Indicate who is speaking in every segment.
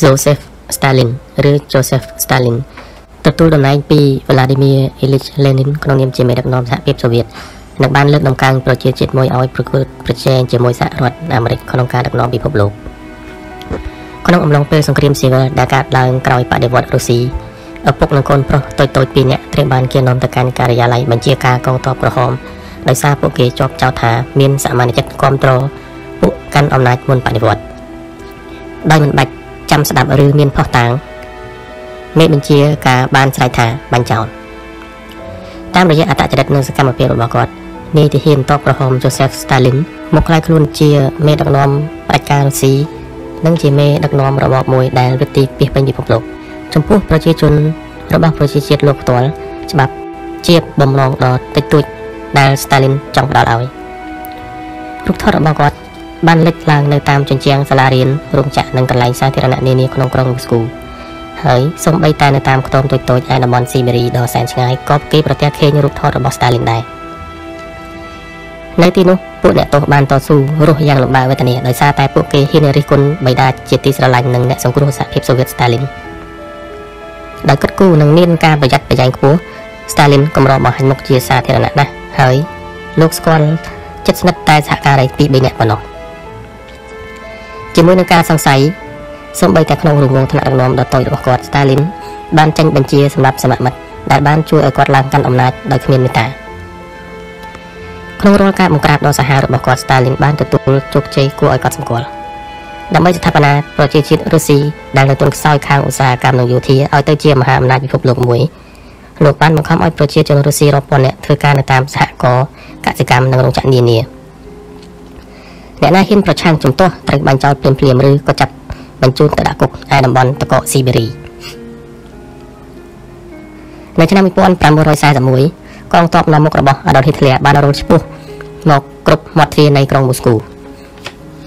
Speaker 1: Joseph Stalin ឬ Joseph Stalin ទទួលតំណែងពី Vladimir Ilyich Lenin ក្នុងនាមជាមេដឹកនាំសហភាពសូវៀតនិងបានលើកតម្កើងប្រជាជាតិមួយឲ្យប្រកួតប្រជែងជាមួយសហរដ្ឋអាមេរិកក្នុងការដឹកនាំពិភពលោកក្នុងអំឡុងពេលសង្គ្រាមស៊ីវិលដែលកើតឡើងក្រោយបដិវត្តន៍រុស្ស៊ីឪពុកនិងកូនប្រុសតូចៗពីរនាក់ត្រូវបានគេនាំទៅកាន់ការិយាល័យបញ្ជាការកងទ័ពក្រហមដោយសារពួកគេជាប់ចោទថាមានសមាជិកគាំទ្រពួកកាន់អំណាចមុនបដិវត្តន៍ដោយមិនបាច់ចាំស្ដាប់ឬមានផុសតាងមេបញ្ជាការបានស្រែកថាបាញ់ចោលតាមរយៈអត្តចរិតនិងសកម្មភាពរបស់គាត់នាយទាហានទ័ពក្រហម Joseph Stalin មកក្លាយខ្លួនជាមេដឹកនាំផ្ដាច់ការរុស្ស៊ីនិងជាមេដឹកនាំរបបមួយដែលវិទីពាសពេញពិភពលោកចំពោះប្រជាជនរបស់ប្រជាជាតិលោកផ្ទាល់ច្បាប់ជាបំណងដ៏តិចតួចដែល Stalin ចង់ផ្ដល់ឲ្យរូបថតរបស់គាត់បានលេចឡើងនៅតាមជញ្ជាំងសាលារៀនរោងចក្រនិងកន្លែងសាធារណៈនានាក្នុងក្រុងម៉ូស្គូហើយសូម្បីតែនៅតាមខ្ទមតូចៗឯតំបន់ស៊ីបេរីដ៏សែនឆ្ងាយក៏គេប្រទះឃើញរូបថតរបស់ Stalin ដែរនៅទីនោះពួកអ្នកទោសបានតស៊ូរស់យ៉ាងលំបាកវេទនាដោយសារតែពួកគេហ៊ានរិះគន់បិតាជាទីស្រឡាញ់និងអ្នកសង្គ្រោះសហភាពសូវៀត Stalin ដោយគិតគូរនិងមានការប្រយ័ត្នប្រយែងខ្ពស់ Stalin កម្របង្ហាញមុខជាសាធារណៈណាស់ហើយលោកស្គាល់ចិត្តស្និទ្ធតែសហការីពី3នាក់ប៉ុណ្ណោះជាមួយនឹងការសង្ស័យសូម្បីតែក្នុងរង្វង់ថ្នាក់ដឹកនាំដ៏តូចរបស់គាត់ Stalin បានចេញបញ្ជាសម្រាប់សមមិត្តដែលបានជួយឲ្យគាត់ឡើងកាន់អំណាចដោយគ្មានមេត្តាក្នុងរាល់ការបង្ក្រាបដ៏សាហាវរបស់គាត់ Stalin បានទទួលជោគជ័យគួរឲ្យកត់សម្គាល់ដើម្បីស្ថាបនាប្រជាជាតិរុស្ស៊ីដែលនៅទន់ខ្សោយខាងឧស្សាហកម្មនិងយោធាឲ្យទៅជាមហាអំណាចពិភពលោកមួយលោកបានបង្ខំឲ្យប្រជាជនរុស្ស៊ីរាប់ពាន់នាក់ធ្វើការនៅតាមសហករណ៍កសិកម្មនិងរោងចក្រនានាអ្នកណាហ៊ានប្រឆាំងជំទាស់ត្រូវបាញ់ចោលភ្លាមៗឬក៏ចាប់បញ្ជូនទៅដាក់គុកឯតំបន់តកកស៊ីបេរីនៅឆ្នាំ1941កងទ័ពនាំមុខរបស់អាដុលហ៊ីតឡែរបានរុលឆ្ពោះមកគ្រប់មាត់ទ្វារនៃក្រុងម៉ូស្គូ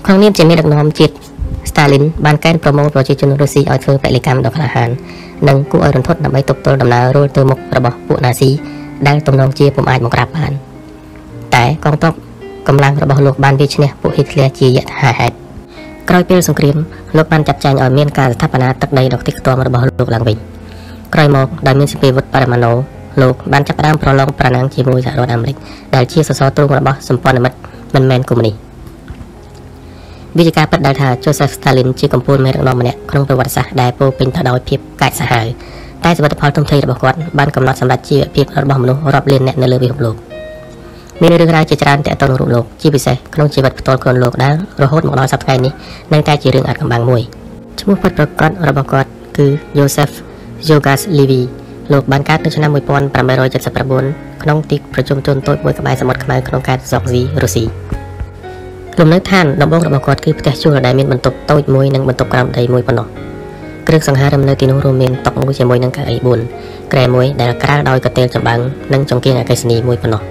Speaker 1: ក្នុងនាមជាមេដឹកនាំជាតិ Stalin បានកេណ្ឌប្រមូលប្រជាជនរុស្ស៊ីឲ្យធ្វើពលកម្មដ៏ក្លាហាននិងគួរឲ្យរន្ធត់ដើម្បីទប់ទល់ដំណើររុលទៅមុខរបស់ពួកណាស៊ីដែលទំនងជាពុំអាចបង្ក្រាបបានតែកងទ័ពកម្លាំងរបស់លោកបានវាយឈ្នះពួកហ៊ីតឡែរជាយថាហេតុក្រោយពេលសង្គ្រាមលោកបានចាត់ចែងឲ្យមានការស្ថាបនាទឹកដីដ៏ខ្ទេចខ្ទាំរបស់លោកឡើងវិញក្រោយមកដែលមានសភាវុធបរមាណូលោកបានចាប់ផ្ដើមប្រឡងប្រណាំងជាមួយសហរដ្ឋអាមេរិកដែលជាសសរទ្រូងរបស់សម្ព័ន្ធមិត្តមិនមែនកុម្មុយនីសវាជាការពិតដែលថា Joseph Stalin ជាកំពូលមេដឹកនាំម្នាក់ក្នុងប្រវត្តិសាស្ត្រដែលពោរពេញទៅដោយភាពកាចសាហាវតែសមិទ្ធផលធំធេងរបស់គាត់បានកំណត់សម្រាប់ជីវភាពរបស់មនុស្សរាប់លានអ្នកនៅលើពិភពលោកមានរឿងរ៉ាវជាច្រើនទាក់ទងនឹងរូបលោកជាពិសេសក្នុងជីវិតផ្ទាល់ខ្លួនលោកដែលរហូតមកដល់សប្តាហ៍នេះនៅតែជារឿងអាថ៌កំបាំងមួយឈ្មោះពិតប្រាកដរបស់គាត់គឺ Joseph Jogash-Levy លោកបានកើតនៅឆ្នាំ1879ក្នុងទីប្រជុំជនតូចមួយក្បែរសមុទ្រខ្មៅក្នុងខេត្តសូកស៊ីរុស្ស៊ីលំនៅឋានដំបូងរបស់គាត់គឺផ្ទះជួលដែលមានបន្ទប់តូចមួយនិងបន្ទប់ក្រោមដីមួយប៉ុណ្ណោះគ្រឿងសង្ហារិមនៅទីនោះរួមមានតុមួយជាមួយនឹងកៅអី4ក្រែមួយដែលក្រាលដោយកន្ទេលចម្បាំងនិងចង្កៀងអគ្គិសនីមួយប៉ុណ្ណោះ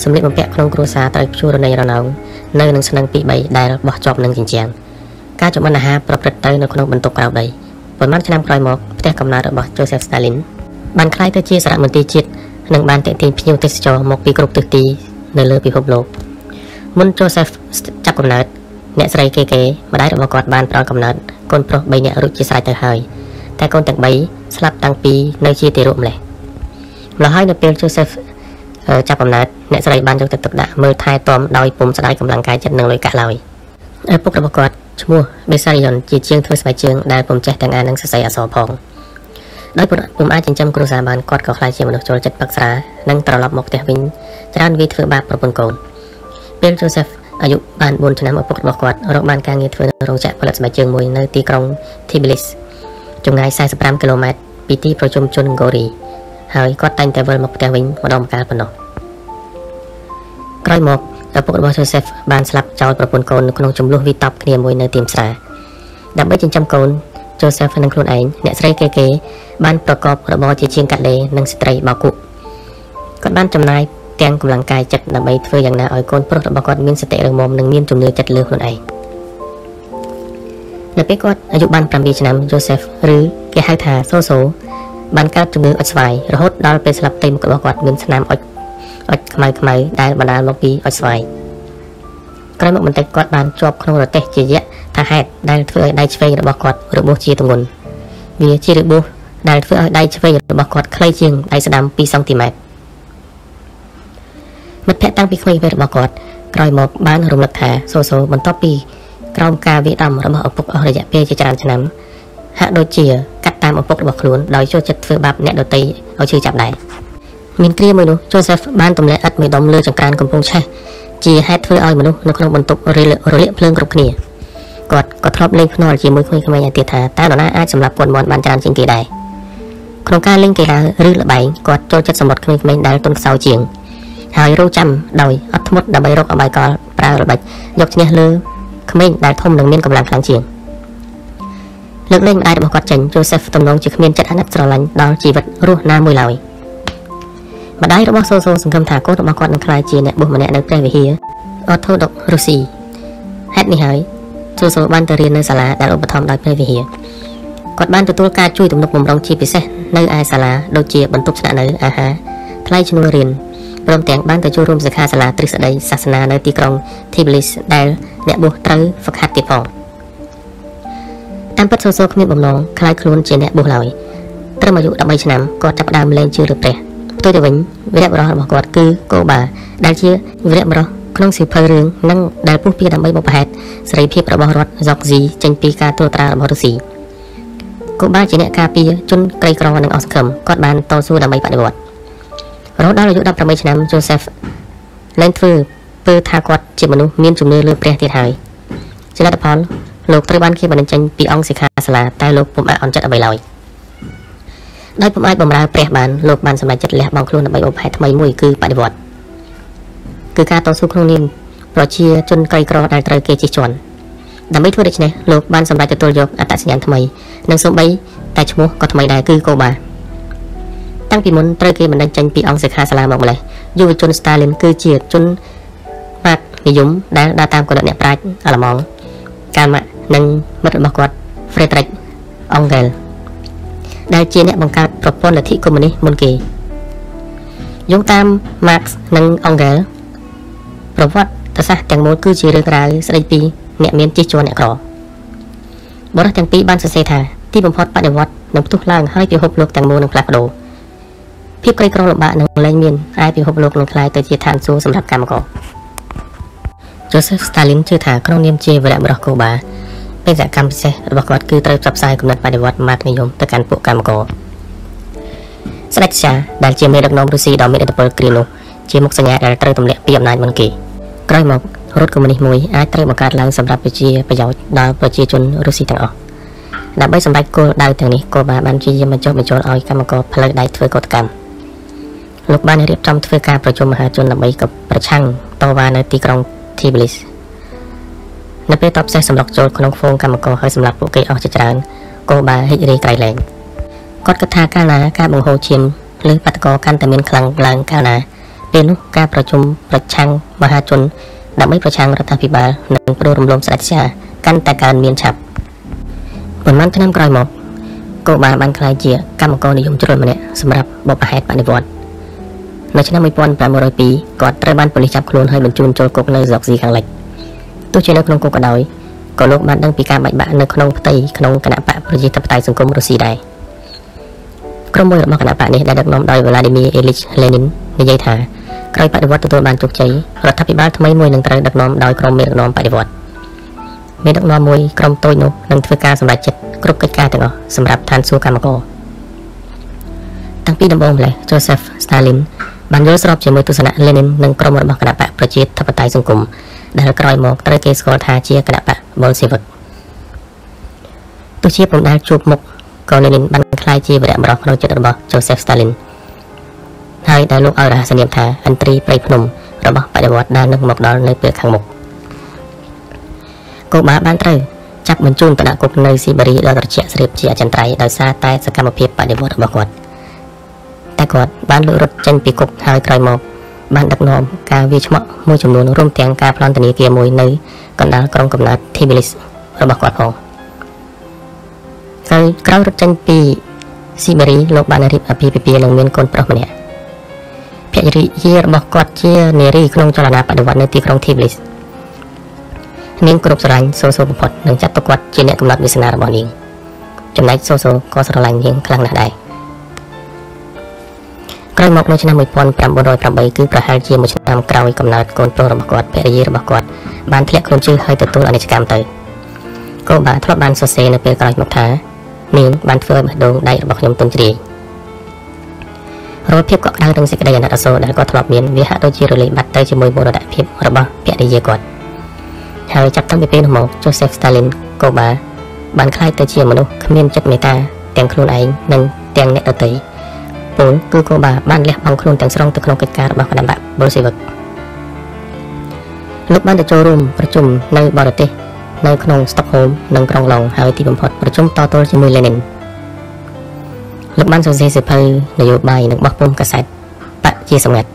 Speaker 1: សម្លៀកបំពាក់ក្នុងគ្រួសារត្រូវព្យួររណីរណោងនៅនឹងស្នឹងពី3ដែលបោះជាប់នឹងជញ្ជាំងការចម្អិនអាហារប្រព្រឹត្តទៅនៅក្នុងបន្ទប់ក្រោមដីប៉ុន្មានឆ្នាំក្រោយមកផ្ទះកំណើតរបស់ Joseph Stalin បានក្លាយទៅជាសារមន្ទីរជាតិនិងបានទាក់ទាញភ្ញៀវទេសចរមកពីគ្រប់ទិសទីនៅលើពិភពលោកមុន Joseph ចាប់កំណើតអ្នកស្រីគេម្ដាយរបស់គាត់បានប្រោលកំណើតកូនប្រុស3នាក់រួចជាស្រេចទៅហើយតែកូនទាំង3ស្លាប់តាំងពីនៅជាទារកម្លេះម្ល៉េះហើយនៅពេល Joseph ចាប់កំណើតអ្នកស្រីបានយកទៅទុកដាក់មើលថែទាំដោយពុំស្ដាយកម្លាំងកាយចិត្តនិងលុយកាក់ឡើយឪពុករបស់គាត់ឈ្មោះ Bessarion ជាជាងធ្វើស្បែកជើងដែលពុំចេះទាំងអាននិងសរសេរអក្សរផងដោយពុំអាចចិញ្ចឹមគ្រួសារបានគាត់ក៏ខ្លាចជាមនុស្សចូលចិត្តផឹកស្រានិងត្រឡប់មកផ្ទះវិញច្រើនវាធ្វើបាបប្រពន្ធកូនពេល Joseph អាយុបាន4ឆ្នាំឪពុករបស់គាត់រកបានការងារធ្វើនៅរោងចក្រផលិតស្បែកជើងមួយនៅទីក្រុង Tbilisi ចម្ងាយ45គីឡូម៉ែត្រពីទីប្រជុំជន Gori ហើយគាត់តែងតែវិលមកផ្ទះវិញម្ដងម្កាលប៉ុណ្ណោះក្រោយមកឪពុករបស់ Joseph បានស្លាប់ចោលប្រពន្ធកូននៅក្នុងចំនួនវាយតប់គ្នាមួយនៅទីផ្សារដើម្បីចិញ្ចឹមកូន Joseph និងខ្លួនឯងអ្នកស្រីគេបានប្រកបរបរជាជាងកាត់ដេរនិងស្ត្រីបោកគក់គាត់បានចំណាយទាំងកម្លាំងកាយចិត្តដើម្បីធ្វើយ៉ាងណាឲ្យកូនប្រុសរបស់គាត់មានសតិរឹងមាំនិងមានជំនឿចិត្តលើខ្លួនឯងនៅពេលគាត់អាយុបាន7ឆ្នាំ Joseph ឬគេហៅថាសូបានកើតជំងឺអុចស្វាយរហូតដល់ពេលស្លាប់ទៅមុខរបស់គាត់មានស្នាមអុចខ្មៅដែលបណ្ដាលមកពីអុចស្វាយ ក្រោយមកបន្តិចគាត់បានជាប់ក្នុងរទេះជាយៈថាហេតុដែលធ្វើឲ្យដៃឆ្វេងរបស់គាត់របួសជាទម្ងន់វាជារបួសដែលធ្វើឲ្យដៃឆ្វេងរបស់គាត់ខ្លីជាងដៃស្ដាំ2 សង់ទីម៉ែត្រមិត្តភក្តិតាំងពីក្មេងរបស់គាត់ក្រោយមកបានរំលឹកថាសូបន្ទាប់ពីក្រោមការវាយដំរបស់ឪពុកអស់រយៈពេលជាច្រើនឆ្នាំហាក់ដូចជាកាត់តាមឪពុករបស់ខ្លួនដោយចូលចិត្តធ្វើបាបអ្នកដទៃឲ្យឈឺចាប់ដែរមានគ្រាមួយនោះ Joseph បានទម្លាក់ឥដ្ឋមួយដុំលើចង្ក្រានកំពុងឆេះជាហេតុធ្វើឲ្យមនុស្សនៅក្នុងបន្ទប់រលាកភ្លើងគ្រប់គ្នាគាត់ក៏ធ្លាប់លេងភ្នាល់ជាមួយក្មេងៗឯទៀតថាតើនរណាអាចសម្លាប់ពន្ធមាន់បានច្រើនជាងគេដែរក្នុងការលេងកីឡាឬល្បែងគាត់ចូលចិត្តសម្បត្តិក្មេងៗដែលទន់ខ្សោយជាងហើយរੂចាំដោយអត់ធ្មត់ដើម្បីរកអបាយកលប្រើល្បិចយកឈ្នះលើក្មេងដែលធំនិងមានកម្លាំងខ្លាំងជាងលើកលែងម្ដាយរបស់គាត់ចេញ Joseph ទំនងជាគ្មានចិត្តអាណិតស្រឡាញ់ដល់ជីវិតរស់ណាមួយឡើយម្ដាយរបស់សូសង្ឃឹមថាកូនរបស់គាត់នឹងក្លាយជាអ្នកបុស្សម្នាក់នៅព្រះវិហារ Orthodox រុស្ស៊ីហេតុនេះហើយសូបានទៅរៀននៅសាលាដែលឧបត្ថម្ភដោយព្រះវិហារគាត់បានទទួលការជួយទំនុកបម្រុងជាពិសេសនៅឯសាលាដូចជាបន្ទប់ស្នាក់នៅអាហារថ្លៃឈ្នួលរៀនព្រមទាំងបានទៅចូលរួមសិក្ខាសាលាទ្រឹស្ដីសាសនានៅទីក្រុង Tbilisi ដែលអ្នកបួសត្រូវហ្វឹកហាត់ទៀតផងតាមពិតសូគ្មានបំណងខ្លាចខ្លួនជាអ្នកបួសឡើយត្រឹមអាយុ13ឆ្នាំគាត់ចាប់ផ្ដើមលែងជឿលើព្រះផ្ទុយទៅវិញវីរបុរសរបស់គាត់គឺកូបាដែលជាវីរបុរសក្នុងសៀវភៅរឿងនិងដែលពុះពៀដើម្បីបំផាត់សេរីភាពរបស់រដ្ឋ Georgia ចេញពីការត្រួតត្រារបស់រុស្ស៊ីកូបាជាអ្នកការពារជនក្រីក្រនិងអស់សង្ឃឹមគាត់បានតស៊ូដើម្បីបដិវត្តរហូតដល់អាយុ18ឆ្នាំ Joseph លែងធ្វើពើថាគាត់ជាមនុស្សមានជំនឿលើព្រះទៀតហើយជាលទ្ធផលលោកត្រូវបានគេបណ្តេញចេញពីអង្គសិក្ខាសាលាតែលោកពុំអាចអន់ចិត្តអ្វីឡើយដោយពុំអាចបម្រើព្រះបានលោកបានសម្រេចចិត្តលះបង់ខ្លួនដើម្បីឧបហេតុថ្មីមួយគឺបដិវត្តគឺការតស៊ូក្នុងនាមប្រជាជនក្រីក្រដែលត្រូវគេជិះជាន់ដើម្បីធ្វើដូច្នេះលោកបានសម្រេចទទួលយកអត្តសញ្ញាណថ្មីនិងសូម្បីតែឈ្មោះក៏ថ្មីដែរគឺកូបាតាំងពីមុនត្រូវគេបណ្តេញចេញពីអង្គសិក្ខាសាលាមកម្លេះយុវជន Stalin គឺជាជនបាក់និយមដែលដើរតាមគំនិតអ្នកប្រាជ្ញអាល្លឺម៉ង់កាលម៉ាក់និងមិត្តរបស់គាត់ Friedrich Engels ដែលជាអ្នកបង្កើតប្រព័ន្ធលទ្ធិកុម្មុយនីសមុនគេយោងតាម Marx និង Engels ប្រវត្តិសាស្ត្រទាំងមូលគឺជារឿងរ៉ាវស្ដីពីអ្នកមានជិះជាន់អ្នកក្របរិះទាំងពីរបានសរសេរថាទីបំផុតបដិវត្តនឹងផ្ទុះឡើងហើយពិភពលោកទាំងមូលនឹងផ្លាស់ប្ដូរភាពក្រីក្រលំបាកនឹងលែងមានឯពិភពលោកនឹងក្លាយទៅជាឋានសួគ៌សម្រាប់កម្មករ Joseph Stalin ជឿថាក្នុងនាមជាវីរបុរសកូបាបេសកកម្មពិសេសរបស់គាត់គឺត្រូវផ្សព្វផ្សាយគំនិតបដិវត្តម៉ាតនិយមទៅកាន់ពួកកម្មករស្ដេចសាដែលជាមេដឹកនាំរុស្ស៊ីដ៏មានឥទ្ធិពលគ្រានោះជាមុខសញ្ញាដែលត្រូវទម្លាក់ពីអំណាចមុនគេក្រោយមករដ្ឋកុម្មុយនីសមួយអាចត្រូវបង្កើតឡើងសម្រាប់ប្រជាប្រយោជន៍ដល់ប្រជាជនរុស្ស៊ីទាំងអស់ដើម្បីសម្រេចគោលដៅទាំងនេះកូបាបានព្យាយាមបញ្ចុះបញ្ចូលឲ្យកម្មករផ្លូវដែកធ្វើកោតកម្មលោកបានរៀបចំធ្វើការប្រជុំមហាជនដើម្បីប្រឆាំងតវ៉ានៅទីក្រុង Tbilisi នៅពេលតបសេះសម្រុកចូលក្នុងហ្វូងកម្មករហើយសម្រាប់ពួកគេអស់ជាច្រើនកូបាហិចរីក្រៃលែងគាត់គិតថាកាលណាការបង្ហូរឈាមលើបាតកោកាន់តែមានខ្លាំងឡើងកាលណាពេលនោះការប្រជុំប្រឆាំងមហាជនដើម្បីប្រឆាំងរដ្ឋាភិបាលនិងបដូររំលំស្ដេចសាកាន់តែកើនមានឆាប់ប៉ុន្មានឆ្នាំក្រោយមកកូបាបានក្លាយជាកម្មករនិយមជ្រុលម្នាក់សម្រាប់បបហេតុបដិវត្តនៅឆ្នាំ1502គាត់ត្រូវបានប៉ូលីសចាប់ខ្លួនហើយបញ្ជូនចូលគុកនៅហ្សកស៊ីខាងលិចទោះជានៅក្នុងគុកក៏ដោយក៏លោកបានដឹងពីការបែកបាក់នៅក្នុងផ្ទៃក្នុងគណៈបកប្រជាធិបតេយ្យសង្គមរុស្ស៊ីដែរក្រុមមួយរបស់គណៈបកនេះដែលដឹកនាំដោយ Vladimir Ilyich Lenin និយាយថាក្រោយបដិវត្តទទួលបានជោគជ័យរដ្ឋាភិបាលថ្មីមួយនឹងត្រូវដឹកនាំដោយក្រុមមេដឹកនាំបដិវត្តមេដឹកនាំមួយក្រុមតូចនោះនឹងធ្វើការសម្រេចចិត្តគ្រប់កិច្ចការទាំងអស់សម្រាប់ឋានសួគ៌កម្មករតាំងពីដំបូងម្ល៉េះ Joseph Stalin បានយល់ស្របជាមួយទស្សនៈ Lenin និងក្រុមរបស់គណៈបកប្រជាធិបតេយ្យសង្គមដែលក្រោយមកត្រូវគេស្គាល់ថាជាគណៈបក Bolshevik ទោះជាពុំដែលជួបមុខក៏ Lenin បានក្លាយជាវីរបុរសក្នុងចិត្តរបស់ Joseph Stalin ហើយដែលលោកឲ្យរហស្សនាមថាឥន្ទ្រីព្រៃភ្នំរបស់បដិវត្តដែលនឹងមកដល់នៅពេលខាងមុខកូបាបានត្រូវចាប់បញ្ជូនទៅដាក់គុកនៅស៊ីបេរីដ៏ត្រជាក់ស្រៀបជាអចិន្ត្រៃយ៍ដោយសារតែសកម្មភាពបដិវត្តរបស់គាត់តែគាត់បានលួចរត់ចេញពីគុកហើយក្រោយមកបានដឹកនាំការវាយឆ្មក់មួយចំនួនរួមទាំងការប្លន់ធនាគារមួយនៅកណ្ដាលក្រុងកំណើត Tbilisi របស់គាត់ផងក្រោយរត់ចេញពីស៊ីបេរីលោកបានរៀបអាពាហ៍ពិពាហ៍នឹងមានកូនប្រុសម្នាក់ភរិយារបស់គាត់ជានារីក្នុងចលនាបដិវត្តនៅទីក្រុង Tbilisi នាងគ្រប់ស្រឡាញ់សូសូបំផុតនិងចាត់ទុកគាត់ជាអ្នកកំណត់វាសនារបស់នាងចំណែកសូសូក៏ស្រឡាញ់នាងខ្លាំងណាស់ដែរក្រោយមកនៅឆ្នាំ1908គឺប្រហែលជាមួយឆ្នាំក្រោយកំណើតកូនប្រុសរបស់គាត់ភរិយារបស់គាត់បានធ្លាក់ខ្លួនជឿហើយទទួលអនិច្ចកម្មទៅកូបាធ្លាប់បានសរសេរនៅពេលក្រោយមកថានាងបានធ្វើឲ្យបេះដូងដៃរបស់ខ្ញុំទន់ជ្រាយរាល់ភាពកក់ក្ដៅនិងសេចក្តីអាណិតអាសូរដែលគាត់ធ្លាប់មានវាហាក់ដូចជារលាយបាត់ទៅជាមួយមរតកភាពរបស់ភរិយាគាត់ហើយចាប់តាំងពីពេលនោះមក Joseph Stalin កូបាបានក្លាយទៅជាមនុស្សគ្មានចិត្តមេត្តាទាំងខ្លួនឯងនិងទាំងអ្នកដទៃពលគឺកូបាបានលះបង់ខ្លួនទាំងស្រុងទៅក្នុងកិច្ចការរបស់គណបក្សប៊ុលសេវិកលោកបានទៅចូលរួមប្រជុំនៅបរទេសនៅក្នុងស្តុកហូមនិងក្រុងឡុងហើយទីបំផុតប្រជុំតទល់ជាមួយលេនីនលោកបានសរសេរសៀវភៅនយោបាយនិងបោះពុម្ពកាសែតបកជាសម្ងាត់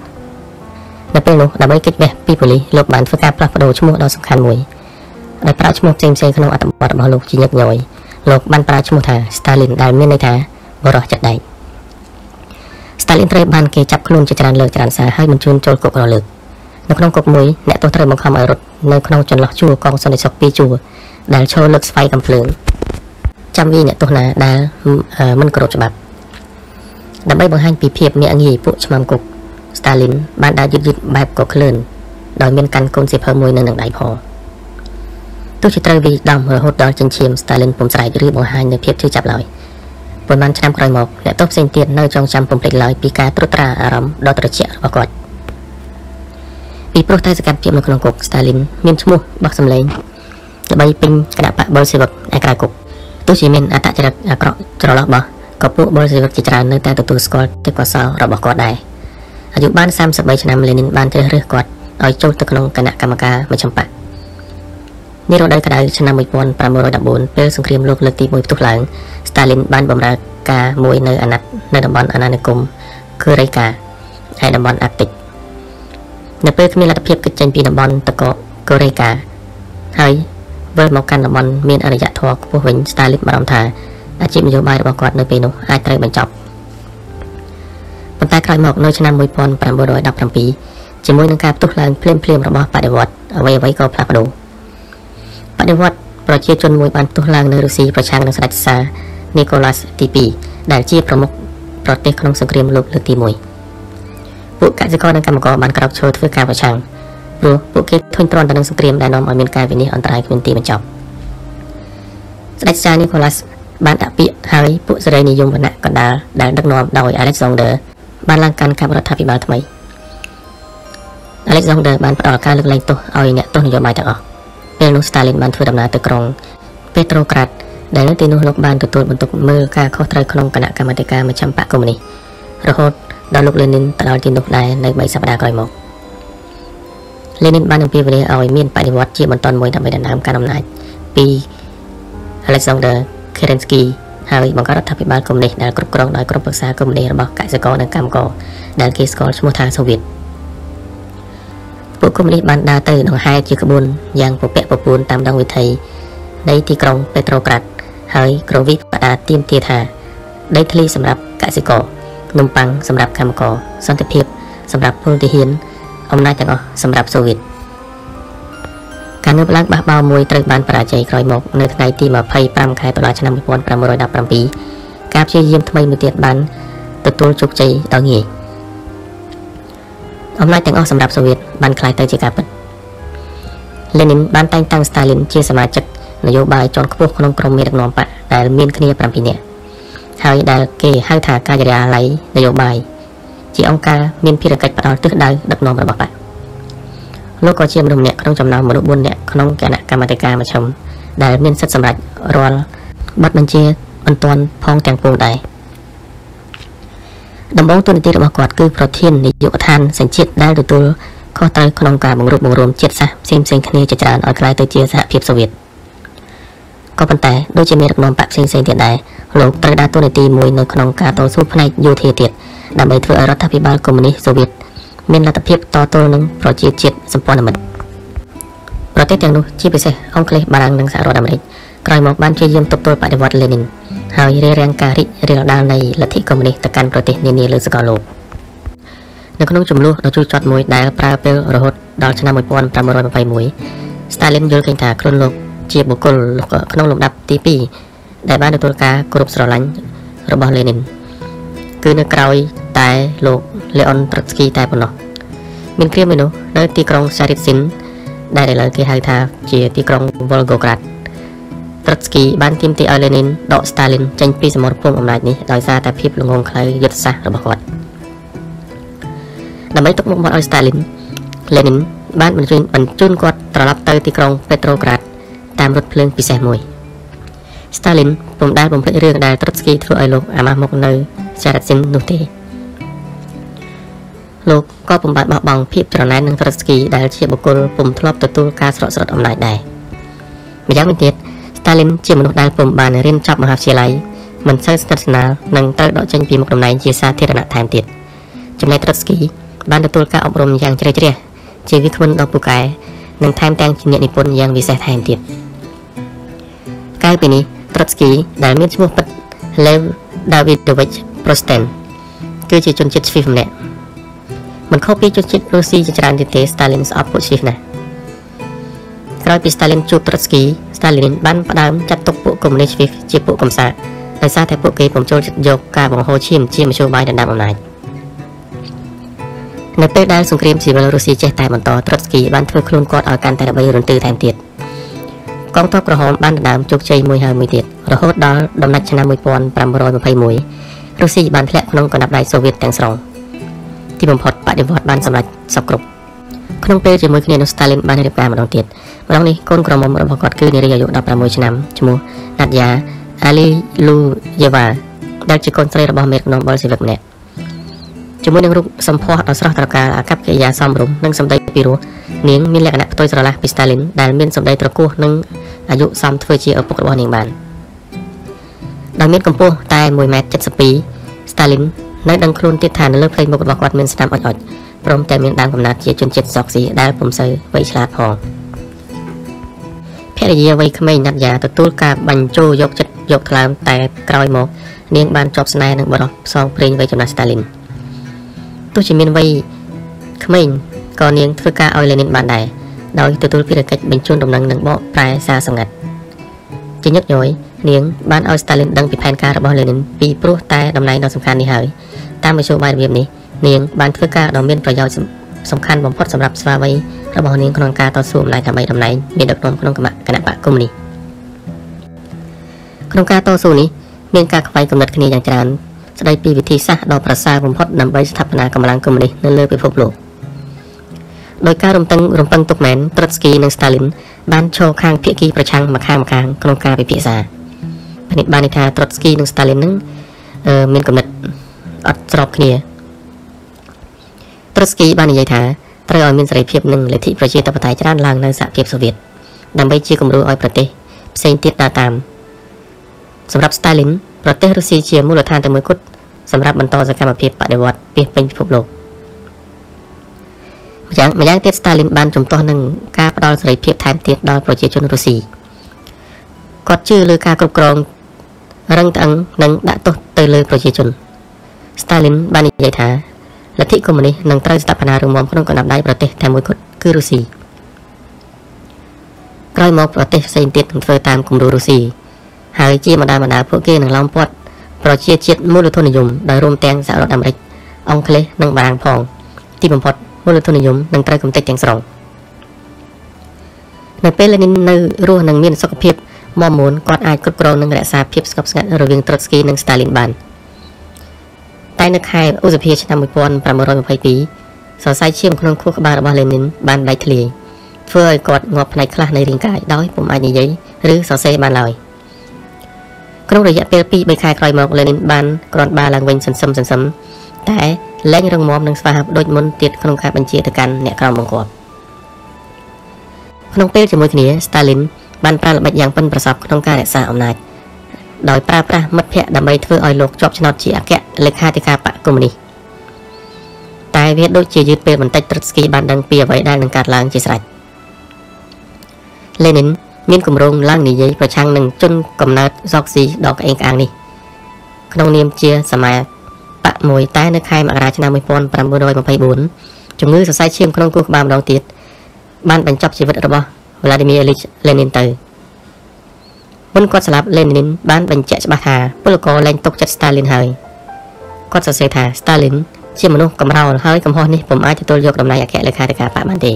Speaker 1: នៅពេលនោះដើម្បីគេចវេះពីប៉ូលីសលោកបានធ្វើការផ្លាស់ប្ដូរឈ្មោះដ៏សំខាន់មួយដោយប្រើឈ្មោះផ្សេងៗក្នុងអត្ថបទរបស់លោកជាញឹកញយលោកបានប្រើឈ្មោះថា Stalin ដែលមានន័យថាបរិសុទ្ធចិត្តដែក Stalin ត្រូវបានគេចាប់ខ្លួនជាច្រើនលើកច្រើនសារហើយបញ្ជូនចូលគុករលើកនៅក្នុងគុកមួយអ្នកទោសត្រូវបង្ខំឲ្យរត់នៅក្នុងចន្លោះជួរកងសន្តិសុខ2ជួរដែលឈរលើកស្វ័យកំភ្លើងចាំវាអ្នកទោសណាដែលមិនគោរពច្បាប់ដើម្បីបង្ហាញពីភាពងាយងាយពួកឆ្មាំគុក Stalin បានដើរយឺតបែបកក្លឿនដោយមានកាន់កូនសៀវភៅមួយនៅនឹងដៃផងទោះជាត្រូវវាដំរហូតដល់ចិញ្ចៀម Stalin ពុំស្រែកឬបង្ហាញនូវភាពជឿចាប់ឡើយប៉ុន្មានឆ្នាំក្រោយមកអ្នកទោសផ្សេងទៀតនៅចងចាំពុំភ្លេចឡើយពីការត្រួតត្រាអារម្មណ៍ដ៏ត្រជាក់របស់គាត់ពីព្រោះតែសកម្មភាពនៅក្នុងគុក Stalin មានឈ្មោះបោះសម្លេងដើម្បីពេញគណៈបកប៊ុលសេវិកឯក្រៅគុកទោះជាមានអត្តចរិតអាក្រក់ច្រឡោះបោះក៏ពួកប៊ុលសេវិកជាច្រើននៅតែទទួលស្គាល់ទេពកោសល្យរបស់គាត់ដែរអាយុបាន33ឆ្នាំលេនីនបានជ្រើសរើសគាត់ឲ្យចូលទៅក្នុងគណៈកម្មការមជ្ឈិមបក្សនេះរដូវក្តៅឆ្នាំ1914ពេលសង្គ្រាមលោកលើកទី1ផ្ទុះឡើង Stalin បានបម្រើការមួយនៅតំបន់អាណានិគមគឺរេកាហើយតំបន់អាកទិកនៅពេលគ្មានលទ្ធភាពគេចចេញពីតំបន់តកកូរ៉េកាហើយវិលមកកាន់តំបន់មានអរិយធម៌ខ្ពស់វិញ Stalin បារម្ភថាអាជីពនយោបាយរបស់គាត់នៅពេលនោះអាចត្រូវបញ្ចប់ប៉ុន្តែក្រោយមកនៅឆ្នាំ1917ជាមួយនឹងការផ្ទុះឡើងភ្លាមៗរបស់បដិវត្តន៍អ្វីៗក៏ផ្លាស់ប្ដូរបដិវត្តន៍ប្រជាជនមួយបានផ្ទុះឡើងនៅរុស្ស៊ីប្រឆាំងនឹងស្ដេចសារ Nicholas ទី2ដែលជាប្រមុខប្រទេសក្នុងសង្គ្រាមលោកលើកទី1ពួកកសិករនិងកម្មករបានក្រោកឈរធ្វើការប្រឆាំងព្រោះពួកគេធុញទ្រាន់ទៅនឹងសង្គ្រាមដែលនាំឲ្យមានការវិនិច្ឆ័យអន្តរាយគ្មានទីបញ្ចប់ស្ដេចសារ Nicholas បានដាក់ពាក្យហើយពួកសេរីនិយមវណ្ណៈកណ្ដាលដែលដឹកនាំដោយ Alexander បានឡើងកាន់កាប់រដ្ឋាភិបាលថ្មី Alexander បានផ្ដល់ការលើកលែងទោសឲ្យអ្នកទោសនយោបាយទាំងអស់ពេលនោះ Stalin បានធ្វើដំណើរទៅក្រុង Petrograd ដែលនៅទីនោះលោកបានទទួលបន្ទុកមើលការខុសត្រូវក្នុងគណៈកម្មាធិការមជ្ឈិមបក្សកុម្មុយនីសរហូតដល់លោក Lenin ទៅដល់ទីនោះដែរនៅ3សប្តាហ៍ក្រោយមក Lenin បានអំពាវនាវឲ្យមានបដិវត្តន៍ជាបន្តមួយដើម្បីដណ្ដើមការអំណាចពី Alexander Kerensky ហើយបង្កើតរដ្ឋាភិបាលកុម្មុយនីសដែលគ្រប់គ្រងដោយក្រុមប្រឹក្សាកុម្មុយនីសរបស់កសិករនិងកម្មករដែលគេស្គាល់ឈ្មោះថាសូវៀតពួកកុម្មុយនីសបានដើរទៅដង្ហែជាក្បួនយ៉ាងពពាក់ពពួនតាមដងវិថីនៃទីក្រុង Petrograd ហើយក្រុងវីបដាទាមទារថាដីធ្លីសម្រាប់កសិករនំប៉័ងសម្រាប់កម្មករសន្តិភាពសម្រាប់ពលទាហានអំណាចទាំងអស់សម្រាប់សូវៀតការងើបឡើងបះបោរមួយត្រូវបានបរាជ័យក្រោយមកនៅថ្ងៃទី25ខែតុលាឆ្នាំ1917ការព្យាយាមថ្មីមួយទៀតបានទទួលជោគជ័យដោយងាយអំណាចទាំងអស់សម្រាប់សូវៀតបានក្លាយទៅជាការពិត Lenin បានតែងតាំង Stalin ជាសមាជិកនយោបាយជាន់ខ្ពស់ក្នុងក្រុមមេដឹកនាំបកដែលមានគ្នា7នាក់ហើយដែលគេហៅថាការិយាល័យនយោបាយជាអង្គការមានភារកិច្ចផ្ដល់ទិសដៅដឹកនាំរបស់បកលោកក៏ជាមនុស្សម្នាក់ក្នុងចំណោមមនុស្ស4នាក់ក្នុងគណៈកម្មាធិការមជ្ឈិមដែលមានសិទ្ធិសម្រេចរាល់បទបញ្ជាបន្ទាន់ផងទាំងពួងដែរដំបូងទូនាទីរបស់គាត់គឺប្រធាននាយកដ្ឋានសញ្ជាតិដែលទទួលខុសត្រូវក្នុងការបង្រួបបង្រួមជាតិសាសន៍ផ្សេងៗគ្នាជាច្រើនឲ្យក្លាយទៅជាសហភាពសូវៀតក៏ប៉ុន្តែដូចជាមេដឹកនាំបកផ្សេងៗទៀតដែរលោកត្រូវដើរតួនាទីមួយនៅក្នុងការតស៊ូផ្នែកយោធាទៀតដើម្បីធ្វើឲ្យរដ្ឋាភិបាលកុម្មុយនីសសូវៀតមានលទ្ធភាពតទល់នឹងប្រជាជាតិសម្ព័ន្ធមិត្តប្រទេសទាំងនោះជាពិសេសអង់គ្លេសបារាំងនិងសហរដ្ឋអាមេរិកក្រោយមកបានព្យាយាមទប់ទល់បដិវត្តន៍ Lenin ហើយរារាំងការរីករាលដាលនៃលទ្ធិកុម្មុយនីសទៅកាន់ប្រទេសនានាលើសកលលោកនៅក្នុងចំនួនដ៏ជូរចត់មួយដែលប្រើពេលរហូតដល់ឆ្នាំ1921 Stalin យល់ឃើញថាខ្លួនលោកជាបុគ្គលក្នុងលំដាប់ទី2ដែលបានទទួលការគោរពស្រឡាញ់របស់ Lenin គឺនៅក្រោយតែលោក Leon Trotsky តែប៉ុណ្ណោះមានគ្រាមួយនោះនៅទីក្រុង Sarytsin ដែលឥឡូវគេហៅថាជាទីក្រុង Volgograd Trotsky បានទាមទារឲ្យ Lenin ដក Stalin ចេញពីសមរភូមិអំណាចនេះដោយសារតែភាពល្ងងខ្លៅយុទ្ធសាស្ត្ររបស់គាត់ដើម្បីទុកមុខមាត់ឲ្យ Stalin Lenin បានបញ្ជូនគាត់ត្រឡប់ទៅទីក្រុង Petrograd តាមរថភ្លើងពិសេសមួយ Stalin ពុំដែលបំភ្លេចរឿងដែល Trotsky ធ្វើឲ្យលោកអាម៉ាស់មុខនៅ Sarytsin នោះទេលោកក៏ពុំបានបោះបង់ភាពច្រណែននឹង Trotsky ដែលជាបុគ្គលពុំធ្លាប់ទទួលការស្រកស្រត់អំណាចដែរម្យ៉ាងវិញទៀត Stalin ជាមនុស្សដែលពុំបានរៀនចប់មហាវិទ្យាល័យមិនសូវស្និទ្ធស្នាលនិងត្រូវដកចេញពីមុខតំណែងជាសាធារណៈថែមទៀតចំណែក Trotsky បានទទួលការអប់រំយ៉ាងជ្រៅជ្រះជាវាគ្មិនដ៏ពូកែនិងថែមទាំងជាអ្នកនិពន្ធយ៉ាងវិសេសថែមទៀតកាលពីនេះ Trotsky ដែលមានឈ្មោះពិត Lev Davidovich Prostyn គឺជាជនជាតិស្វីសម្នាក់មិនខុសពីជនជាតិរុស្ស៊ីជាច្រើនទៀតទេ Stalin ស្អប់ពួកស្វីសណាស់ក្រោយពី Stalin ជួប Trotsky Stalin បានផ្ដើមចាត់ទុកពួកកុម្មុយនីសស្វីសជាពួកកំសាកដោយសារតែពួកគេពុំចូលចិត្តយកការបង្ហូរឈាមជាមធ្យោបាយដណ្ដើមអំណាចនៅពេលដែលសង្គ្រាមស៊ីវិលរុស្ស៊ីចេះតែបន្ត Trotsky បានធ្វើខ្លួនគាត់ឲ្យកាន់តែល្បីរន្ទឺថែមទៀតកងទ័ពក្រហមបានដណ្ដើមជោគជ័យមួយហើយមួយទៀតរហូតដល់ដំណាច់ឆ្នាំ1521រុស្ស៊ីបានធ្លាក់ក្នុងកណ្ដាប់ដៃសូវៀតទាំងស្រុងទីបំផុតបដិវត្តន៍បានសម្រេចសពគ្រប់ក្នុងពេលជាមួយគ្នានោះ Stalin បានរៀបការម្ដងទៀតម្ដងនេះកូនក្រមុំរបស់គាត់គឺនារីអាយុ16ឆ្នាំឈ្មោះ Nadia Alliluyeva ដែលជាកូនស្រីរបស់មេដឹកនាំប៊ុលសេវិកម្នាក់ជាមួយនឹងរូបសម្ផស្សដ៏ស្រស់ត្រកាលអាកប្បកិរិយាសមរម្យនិងសម្ដីពីរោះនាងមានលក្ខណៈផ្ទុយស្រឡះពី Stalin ដែលមានសម្ដីត្រគោះនិងអាយុសមធ្វើជាឪពុករបស់នាងបានដោយមានកម្ពស់តែ 1.72 m Stalin នៅដឹងខ្លួនទៀតថានៅលើផ្ទៃមុខរបស់គាត់មានស្នាមអុចព្រមទាំងមានដើមកំណើតជាជនជាតិសុកស៊ីដែលពុំសូវវៃឆ្លាតផងភរិយាវ័យក្មេងណាត់យ៉ាទទួលការបញ្ជោយកចិត្តយកថ្លើមតែក្រោយមកនាងបានជាប់ស្នេហ៍នឹងបរិសុទ្ធផ្សងព្រេងវ័យចំណាស់ Stalin ទោះជាមានវ័យក្មេងក៏នាងធ្វើការឲ្យ Lenin បានដែរដោយទទួលភារកិច្ចបញ្ជូនដំណឹងនិងបកប្រែសារសម្ងាត់ជាញឹកញយនាងបានឲ្យ Stalin ដឹងពីផែនការរបស់ Lenin ពីព្រោះតែតំណែងដ៏សំខាន់នេះហើយតាមមធ្យោបាយរបៀបនេះនាងបានធ្វើការដ៏មានប្រយោជន៍សំខាន់បំផុតសម្រាប់ស្វាមីរបស់នាងក្នុងការតស៊ូអំណាចដើម្បីតំណែងមានដឹកនាំក្នុងគណៈបកកុម្មុយនីសក្នុងការតស៊ូនេះមានការខ្វែងគំនិតគ្នាយ៉ាងច្រើនស្ដីពីវិធីសាស្ត្រដ៏ប្រសើរបំផុតដើម្បីស្ថាបនាកម្លាំងកុម្មុយនីសនៅលើពិភពលោកដោយការរំពឹងទុកមែន Trotsky និង Stalin បានឈរខាងភាគីប្រឆាំងម្ខាងក្នុងការពិភាក្សាបានន័យថា Trotsky និង Stalin នឹងមានគំនិតអត់ស្របគ្នា Trotsky បាននិយាយថាត្រូវឲ្យមានសេរីភាពនិងលទ្ធិប្រជាធិបតេយ្យច្រើនឡើងនៅសហភាពសូវៀតដើម្បីជាគំរូឲ្យប្រទេសផ្សេងទៀតដើរតាមសម្រាប់ Stalin ប្រទេសរុស្ស៊ីជាមូលដ្ឋានតែមួយគត់សម្រាប់បន្តសកម្មភាពបដិវត្តន៍ពាសពេញពិភពលោកម្យ៉ាងទៀត Stalin បានជំទាស់នឹងការផ្ដល់សេរីភាពថែមទៀតដល់ប្រជាជនរុស្ស៊ីគាត់ជឿលើការគ្រប់គ្រងរឹងត្អឹងនិងដាក់ទោសទៅលើប្រជាជន Stalin បាននិយាយថាលទ្ធិកុម្មុយនីសនឹងត្រូវស្ថាបនារឹងមាំក្នុងកណ្ដាប់ដៃប្រទេសតែមួយគត់គឺរុស្ស៊ីក្រោយមកប្រទេសផ្សេងទៀតនឹងធ្វើតាមគំរូរុស្ស៊ីហើយជាបណ្ដាពួកគេនឹងឡោមព័ទ្ធប្រជាជាតិមូលធននិយមដោយរួមទាំងសហរដ្ឋអាមេរិកអង់គ្លេសនិងបារាំងផងទីបំផុតមូលធននិយមនឹងត្រូវកំទេចទាំងស្រុងនៅពេល Lenin នៅរស់និងមានសុខភាពមាំមួនគាត់អាចគ្រប់គ្រងនិងរក្សាភាពស្ងប់ស្ងាត់រវាង Trotsky និង Stalin បានតែនៅខែឧសភាឆ្នាំ1522សរសៃឈាមក្នុងខួរក្បាលរបស់ Lenin បានបែកធ្លាយធ្វើឲ្យគាត់ងាប់ផ្នែកខ្លះនៃរាងកាយដោយពុំអាចនិយាយឬសរសេរបានឡើយក្នុងរយៈពេល 2-3 ខែក្រោយមក Lenin បានគ្រាន់បើឡើងវិញសន្សឹមតែលែងរងមាំនឹងស្វាហាប់ដូចមុនទៀតក្នុងការបញ្ជាទៅកាន់អ្នកក្រោមបង្គាប់ក្នុងពេលជាមួយគ្នា Stalin បានប្រើល្បិចយ៉ាងប៉ិនប្រសប់ក្នុងការរក្សាអំណាចដោយប្រើប្រាស់មិត្តភ័ក្តិដើម្បីធ្វើឲ្យលោកជាប់ឆ្នោតជាអគ្គលេខាធិការបកកុម្មុយនីសតែវាដូចជាយឺតពេលបន្តិច Trotsky បានដឹងពីអ្វីដែលនឹងកើតឡើងជាស្រេច Lenin មានគម្រោងឡើងនិយាយប្រឆាំងនឹងជនកំណើតសុកស៊ីដ៏ក្អេងក្អាងនេះក្នុងនាមជាសមាបកមួយតែនៅខែមករាឆ្នាំ1924ជំងឺសរសៃឈាមក្នុងខួរក្បាលម្ដងទៀតបានបញ្ចប់ជីវិតរបស់ Vladimir Ilyich Lenin ទៅមុនគាត់ស្លាប់ Lenin បានបញ្ជាក់ច្បាស់ថាពលករលែងទុកចិត្ត Stalin ហើយគាត់សរសេរថា Stalin ជាមនុស្សកំរោលហើយកំហុសនេះពុំអាចទទួលយកតំណែងអគ្គលេខាធិការបកបានទេ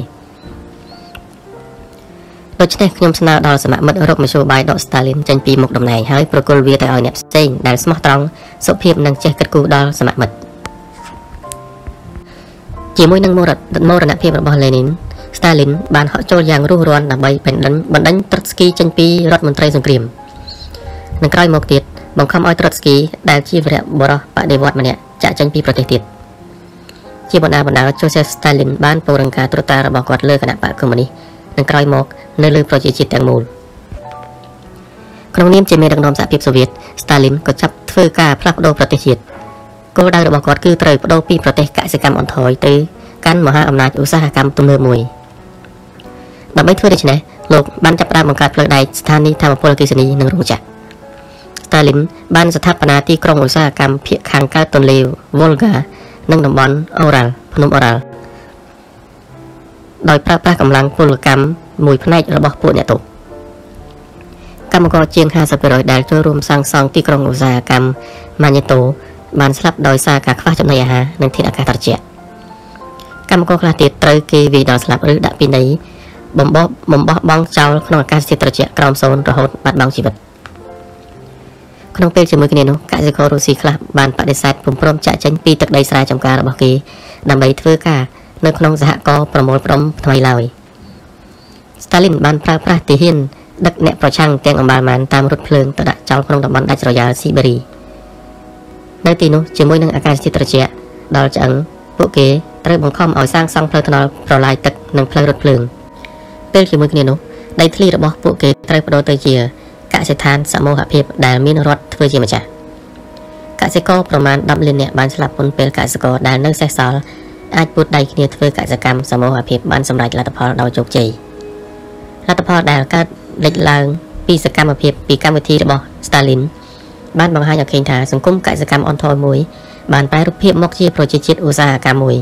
Speaker 1: ដូច្នេះខ្ញុំស្នើដល់សមាមិត្តរកមធ្យោបាយដក Stalin ចេញពីមុខតំណែងហើយប្រគល់វាទៅឲ្យអ្នកផ្សេងដែលស្មោះត្រង់សុភាពនិងចេះគិតគូរដល់សមាមិត្តជាមួយនឹងមរណភាពរបស់ Lenin Stalin បានហក់ចូលយ៉ាងរស់រានដើម្បីបណ្ដេញ Trotsky ចេញពីរដ្ឋមន្ត្រីសង្គ្រាមនិងក្រោយមកទៀតបង្ខំឲ្យ Trotsky ដែលជាវីរបុរសបដិវត្តម្នាក់ចាក់ចេញពីប្រទេសទៀតជាបណ្ដា Joseph Stalin បានពង្រឹងការត្រួតត្រារបស់គាត់លើគណៈបកកុម្មុយនីសនិងក្រោយមកនៅលើប្រជាជាតិទាំងមូលក្នុងនាមជាមេដឹកនាំសហភាពសូវៀត Stalin ក៏ចាប់ធ្វើការផ្លាស់ប្ដូរប្រទេសជាតិគោលដៅរបស់គាត់គឺត្រូវបដូរពីប្រទេសកសិកម្មអន់ថយទៅកាន់មហាអំណាចឧស្សាហកម្មទំនើបមួយដើម្បីធ្វើដូច្នេះលោកបានចាប់ផ្ដើមបង្កើតផ្លូវដែកស្ថានីយ៍ថាមពលអគ្គិសនីនិងរោងចក្រ Stalin បានស្ថាបនាទីក្រុងឧស្សាហកម្មភាគខាងកើតទន្លេ Volga និងតំបន់ Oral ភ្នំ Oral ដោយប្រើប្រាស់កម្លាំងពលកម្មមួយផ្នែករបស់ពួកអ្នកទោសកម្មករជាង 50% ដែលចូលរួមសាងសង់ទីក្រុងឧស្សាហកម្ម Magneto បានស្លាប់ដោយសារការខ្វះចំណីអាហារនិងធាតុអាកាសត្រជាក់កម្មករខ្លះទៀតត្រូវគេវាយដល់ស្លាប់ឬដាក់ពិន័យបំបោះបង់ចោលក្នុងអាកាសធាតុត្រជាក់ក្រោមសូន្យរហូតបាត់បង់ជីវិតក្នុងពេលជាមួយគ្នានោះកសិកររុស្ស៊ីខ្លះបានបដិសេធពុំព្រមចាក់ចេញពីទឹកដីស្រែចម្ការរបស់គេដើម្បីធ្វើការនៅក្នុងសហករណ៍ប្រមូលផ្ដុំថ្មីឡើយ Stalin បានប្រើប្រាស់ទាហានដឹកអ្នកប្រឆាំងទាំងអំបាលម៉ានតាមរថភ្លើងទៅដាក់ចោលក្នុងតំបន់ដាច់ស្រយាលស៊ីបេរីនៅទីនោះជាមួយនឹងអាកាសធាតុត្រជាក់ដល់ឆ្អឹងពួកគេត្រូវបង្ខំឲ្យសាងសង់ផ្លូវថ្នល់ប្រឡាយទឹកនិងផ្លូវរថភ្លើងពេលជាមួយគ្នានោះដីធ្លីរបស់ពួកគេត្រូវបដូរទៅជាកសិដ្ឋានសមូហភាពដែលមានរដ្ឋធ្វើជាម្ចាស់កសិករប្រមាណ10លាននាក់បានស្លាប់មុនពេលកសិករដែលនៅសេសសល់អាចពួតដៃគ្នាធ្វើកសិកម្មសមូហភាពបានសម្រេចលទ្ធផលដោយជោគជ័យលទ្ធផលដែលកើតលេចឡើងពីសកម្មភាពពីកម្មវិធីរបស់ Stalin បានបង្ហាញឲ្យឃើញថាសង្គមកសិកម្មអន់ថយមួយបានប្រែរូបភាពមកជាប្រជាជាតិឧស្សាហកម្មមួយ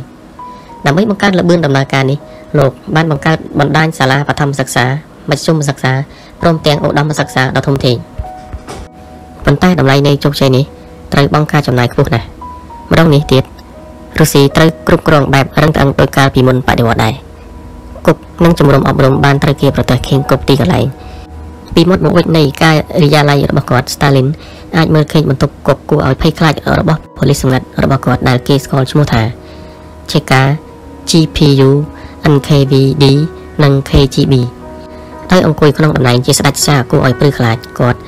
Speaker 1: ដើម្បីបង្កើតល្បឿនដំណើរការនេះលោកបានបង្កើតបណ្ដាញសាលាបឋមសិក្សាមធ្យមសិក្សាព្រមទាំងឧត្តមសិក្សាដ៏ធំធេងប៉ុន្តែតម្លៃនៃជោគជ័យនេះត្រូវបង់ការចំណាយខ្ពស់ណាស់ម្ដងនេះទៀតរុស្ស៊ីត្រូវគ្រប់គ្រងបែបរឹងត្អឹងដោយកាលពីមុនបដិវត្តដែរគុកនិងជំរំអប់រំបានត្រូវគេប្រទះខេងគប់ទីកន្លែងពីមុតមកវិចនៃការិយាល័យរបស់គាត់ Stalin អាចមើលឃើញបន្ទប់គុកគួរឲ្យភ័យខ្លាចរបស់ប៉ូលីសសម្ងាត់របស់គាត់ដែលគេស្គាល់ឈ្មោះថា CK GPU NKVD និង KGB ដោយអង្គុយក្នុងតំណែងជាស្ដេចសារគួរឲ្យព្រឺខ្លាចគាត់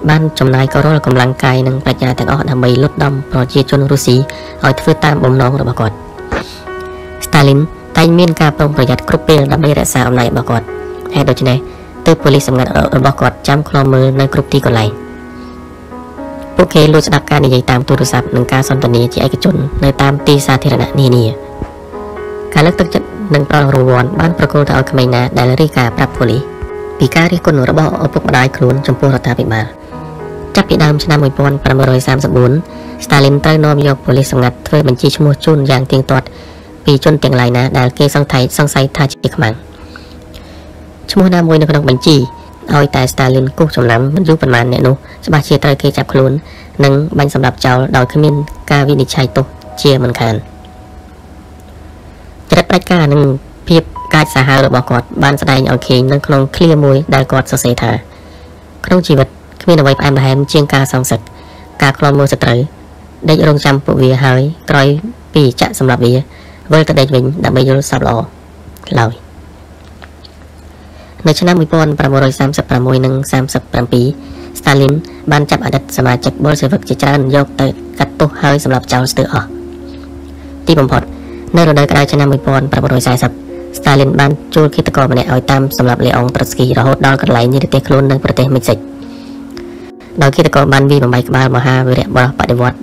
Speaker 1: បានចំណាយករាល់កម្លាំងកាយនិងប្រាជ្ញាទាំងអស់ដើម្បីលុបដំប្រជាជនរុស្ស៊ីឲ្យធ្វើតាមបំណងរបស់គាត់ Stalin តែងមានការប្រុងប្រយ័ត្នគ្រប់ពេលដើម្បីរក្សាអំណាចរបស់គាត់ហេតុដូច្នេះទើបប៉ូលីសសម្ងាត់របស់គាត់ចាំឃ្លាំមើលនៅគ្រប់ទីកន្លែងពួកគេលួចស្ដាប់ការនិយាយតាមទូរស័ព្ទនិងការសន្ទនាជាឯកជននៅតាមទីសាធារណៈនានាការលើកទឹកចិត្តនិងផ្ដល់រង្វាន់បានប្រគល់ទៅឲ្យក្មេងណាដែលរាយការណ៍ប្រាប់ប៉ូលីសពីការរិះគន់របស់ឪពុកម្ដាយខ្លួនចំពោះរដ្ឋាភិបាលចាប់ពីដើមឆ្នាំ1934 Stalin ត្រូវនាំយកប៉ូលីសសម្ងាត់ធ្វើបញ្ជីឈ្មោះជូនយ៉ាងទៀងទាត់ពីជនទាំងឡាយណាដែលគេសង្ស័យថាជាខ្មាំងឈ្មោះណាមួយនៅក្នុងបញ្ជីឲ្យតែ Stalin គូសចំណាំមិនយូរប៉ុន្មានអ្នកនោះច្បាស់ជាត្រូវគេចាប់ខ្លួននិងបាញ់សម្លាប់ចោលដោយគ្មានការវិនិច្ឆ័យទោសជាមិនខានចរិតប្រាជ្ញានិងភាពកាចសាហាវរបស់គាត់បានស្ដែងឲ្យឃើញនៅក្នុងឃ្លាមួយដែលគាត់សរសេរថាក្នុងជីវិតគ្មានអ្វីផ្អែមល្ហែមជាងការសងសឹកការឃ្លាំមើលសត្រូវដេករងចាំពួកវាហើយក្រោយពីចាក់សម្លាប់វាវិលទៅដេកវិញដើម្បីយល់សប្តិល្អឡើយនៅឆ្នាំ1936និង37 Stalin បានចាប់អតីតសមាជិកប៊ុលសេវិកជាច្រើនយកទៅកាត់ទោសហើយសម្លាប់ចោលស្ទើរអស់ទីបំផុតនៅរដូវក្តៅឆ្នាំ1940 Stalin បានជួលឃាតករម្នាក់ឲ្យតាមសម្លាប់លេអុង Trotsky រហូតដល់កន្លែងនិរទេសខ្លួននៅប្រទេសមិចស៊ិកដោយឃាតករបានវាយបំបែកក្បាលមហាវីរបុរសបដិវត្ត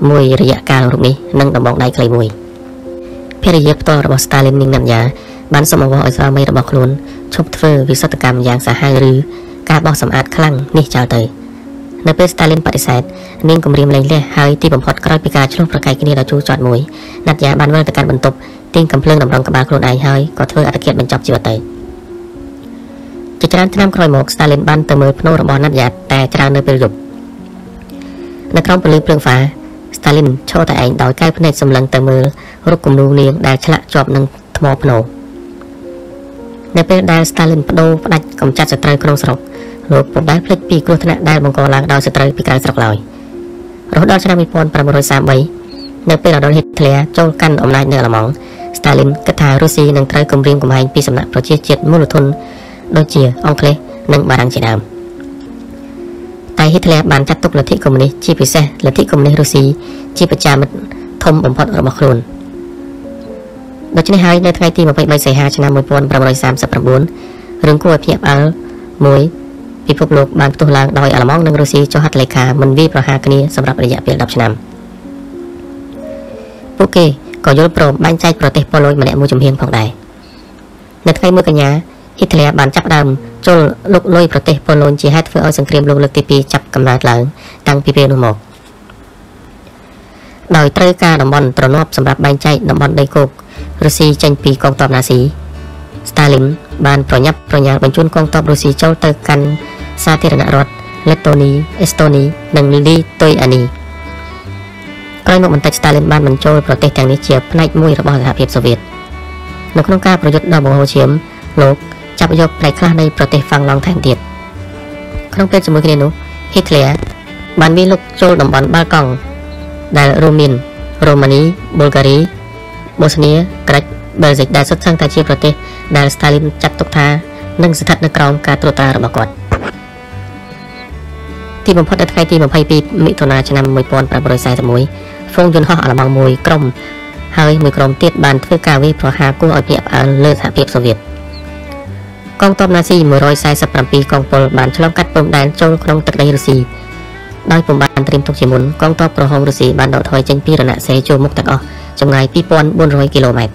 Speaker 1: មួយរយៈកាលរូបនេះនិងដំបងដៃខ្លីមួយភរិយាផ្ទាល់របស់ Stalin នាងណាត់យ៉ាបានសូមអង្វរឲ្យស្វាមីរបស់ខ្លួនឈប់ធ្វើវិសុទ្ធកម្មយ៉ាងសាហាវឬការបោះសម្អាតខ្លាំងនេះចោលទៅនៅពេល Stalin បដិសេធនាងគំរាមលែងលះហើយទីបំផុតក្រោយពីការឆ្លោះប្រកែកគ្នាដ៏ជូរចត់មួយណាត់យ៉ាបានវិលទៅកាន់បន្ទប់ទាញកំភ្លើងតម្រង់ក្បាលខ្លួនឯងហើយក៏ធ្វើអត្តឃាតបញ្ចប់ជីវិតទៅ ជាច្រើនឆ្នាំក្រោយមក Stalin បានទៅមើលភ្នូររបស់ណាត់យ៉ាតតែច្រើននៅពេលយប់នៅក្រោមពន្លឺភ្លើងហ្វា Stalin ឈរតែឯងដោយកែវភ្នែកសម្លឹងទៅមើលរូបគំនូរនាងដែលឆ្លាក់ជាប់នឹងថ្មភ្នូរនៅពេលដែល Stalin បដូរផ្ដាច់កំចាត់សត្រូវក្នុងស្រុកលោកពុំដែលភ្លេចពីគ្រោះថ្នាក់ដែលបង្កឡើងដោយសត្រូវពីក្រៅស្រុកឡើយរហូតដល់ឆ្នាំ1933នៅពេល Adolf Hitler ចូលកាន់អំណាចនៅអាល្លឺម៉ង់ Stalin គិតថារុស្ស៊ីនឹងត្រូវគំរាមកំហែងពីសំណាក់ប្រជាជាតិមូលធនដូចជាអង់គ្លេសនិងបារាំងជាដើមតែ Hitler បានចាត់ទុកលទ្ធិកុម្មុយនីសជាពិសេសលទ្ធិកុម្មុយនីសរុស្ស៊ីជាប្រចាំមិត្តធំបំផុតរបស់ខ្លួនដូច្នេះហើយនៅថ្ងៃទី23សីហាឆ្នាំ1939រឿងគួរឲ្យភ្ញាក់ផ្អើលមួយពិភពលោកបានផ្ទុះឡើងដោយអាល្លឺម៉ង់និងរុស្ស៊ីចុះហត្ថលេខាមិនវាយប្រហារគ្នាសម្រាប់រយៈពេល10ឆ្នាំពួកគេក៏យល់ព្រមបែងចែកប្រទេសប៉ូឡូញម្នាក់មួយជំហានផងដែរនៅថ្ងៃ1កញ្ញា Hitler បានចាប់ដើមចូលលុកលុយប្រទេសប៉ូឡូញជាហេតុធ្វើឲ្យសង្គ្រាមលោកលើកទី2ចាប់កំណើតឡើងតាំងពីពេលនោះមកដោយត្រូវការតំបន់ទ្រនាប់សម្រាប់បែងចែកតំបន់ដីគោករុស្ស៊ីចេញពីកងទ័ពណាស៊ី Stalin បានប្រញាប់ប្រញាល់បញ្ជូនកងទ័ពរុស្ស៊ីចូលទៅកាន់សាធារណរដ្ឋលេតូនីអេស្តូនីនិងលីតុយអានីក្រោយមកបន្តិច Stalin បានបញ្ចូលប្រទេសទាំងនេះជាផ្នែកមួយរបស់សហភាពសូវៀតនៅក្នុងការប្រយុទ្ធដ៏បង្ហូរឈាមលោកចាប់យកផ្នែកខ្លះនៃប្រទេសហ្វាំងឡង់ថែមទៀតក្នុងពេលជាមួយគ្នានោះ Hitler បានវាយលុកចូលតំបន់បាល់កង់ដែលរួមមានរូម៉ានីប៊ុលហ្គារីបូស្នៀក្រិចបែលហ្សិកដែលសុទ្ធសឹងតែជាប្រទេសដែល Stalin ចាត់ទុកថានឹងស្ថិតនៅក្រោមការត្រួតត្រារបស់គាត់ទីបំផុតនៅថ្ងៃទី22មិថុនាឆ្នាំ1941ហ្វូងយន្តហោះអាល្លឺម៉ង់មួយក្រុមហើយមួយក្រុមទៀតបានធ្វើការវាយប្រហារគួរឲ្យភ្ញាក់ផ្អើលលើសហភាពសូវៀតកងទ័ពណាស៊ី147កងពលបានឆ្លងកាត់ព្រំដែនចូលក្នុងទឹកដីរុស្ស៊ីដោយពុំបានត្រៀមទុកជាមុនកងទ័ពក្រហមរុស្ស៊ីបានដកថយចេញពីរណសេរីចូលមុខទាំងអស់ចម្ងាយ2400គីឡូម៉ែត្រ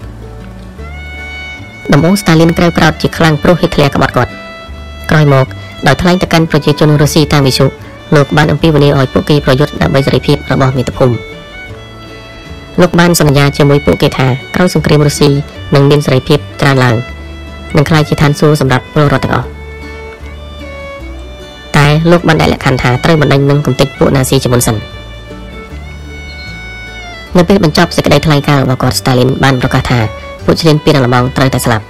Speaker 1: ដំបូង Stalin ក្រៅក្រោតជាខ្លាំងព្រោះ Hitler ក្បត់គាត់ក្រោយមកដោយថ្លែងទៅកាន់ប្រជាជនរុស្ស៊ីតាមវិទ្យុលោកបានអំពាវនាវឲ្យពួកគេប្រយុទ្ធដើម្បីសេរីភាពរបស់មាតុភូមិលោកបានសន្យាជាមួយពួកគេថាក្រោយសង្គ្រាមរុស្ស៊ីនឹងមានសេរីភាពច្រើនឡើងនិងក្លាយជាឋានសួគ៌សម្រាប់ពលរដ្ឋទាំងអស់តែលោកបានដាក់លក្ខខណ្ឌថាត្រូវបណ្ដេញនឹងគំនិតពួកណាស៊ីជាមុនសិននៅពេលបញ្ចប់សេចក្តីថ្លែងការណ៍របស់គាត់ Stalin បានប្រកាសថាពួកឈ្លានពានអាល្លឺម៉ង់ត្រូវតែស្លាប់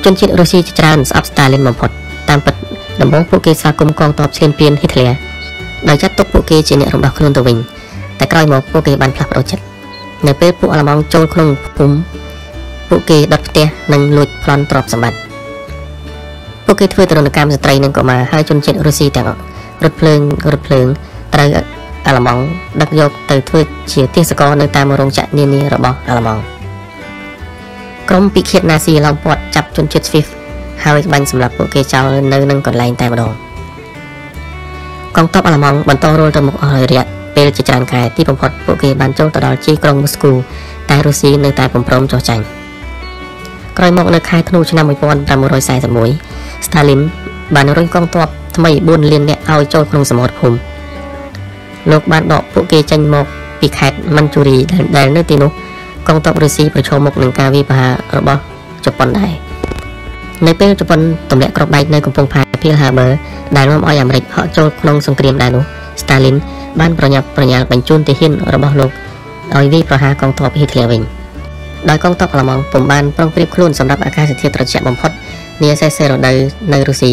Speaker 1: ជនជាតិរុស្ស៊ីជាច្រើនស្អប់ Stalin បំផុតតាមពិតដំបូងពួកគេស្វាគមន៍កងទ័ពឈ្លានពាន Hitler ដោយចាត់ទុកពួកគេជាអ្នករំដោះខ្លួនទៅវិញតែក្រោយមកពួកគេបានផ្លាស់ប្ដូរចិត្តនៅពេលពួកអាល្លឺម៉ង់ចូលក្នុងភូមិពួកគេដុតផ្ទះនិងលួចប្លន់ទ្រព្យសម្បត្តិពួកគេធ្វើទរណកម្មស្ត្រីនិងកុមារហើយជនជាតិរុស្ស៊ីទាំងរថភ្លើងត្រូវអាល្លឺម៉ង់ដឹកយកទៅធ្វើជាទេសចរនៅតាមរោងចក្រនានារបស់អាល្លឺម៉ង់ក្រុមពិឃាតណាស៊ីឡោមព័ទ្ធចាប់ជនជាតិស្វីសហើយបាញ់សម្លាប់ពួកគេចោលនៅនឹងកន្លែងតែម្ដងកងទ័ពអាល្លឺម៉ង់បន្តរលទៅមុខអស់រយៈពេលជាច្រើនខែទីបំផុតពួកគេបានចូលទៅដល់ជាយក្រុងមូស្គូតែរុស្ស៊ីនៅតែពុំព្រមចុះចាញ់ក្រោយមកនៅខែធ្នូឆ្នាំ1941 Stalin បានរុញកងទ័ពថ្មី4លាននាក់ឲ្យចូលក្នុងសមរភូមិលោកបានដកពួកគេចេញមកពីខេត្តម៉ាន់ជូរីដែលនៅទីនោះកងទ័ពរុស្ស៊ីប្រឈមមុខនឹងការវាយប្រហាររបស់ជប៉ុនដែរនៅពេលជប៉ុនទម្លាក់គ្រាប់បែកនៅកំពង់ផែ Pearl Harbor ដែលនាំឲ្យអាមេរិកហក់ចូលក្នុងសង្គ្រាមដែរនោះ Stalin បានប្រញាប់ប្រញាល់បញ្ជូនទាហានរបស់លោកឲ្យវាយប្រហារកងទ័ព Hitler វិញដោយកងទ័ពអាល្លឺម៉ង់ពុំបានប្រុងប្រៀបខ្លួនសម្រាប់អាកាសធាតុត្រជាក់បំផុតនាសេសរដូវនៅរុស្ស៊ី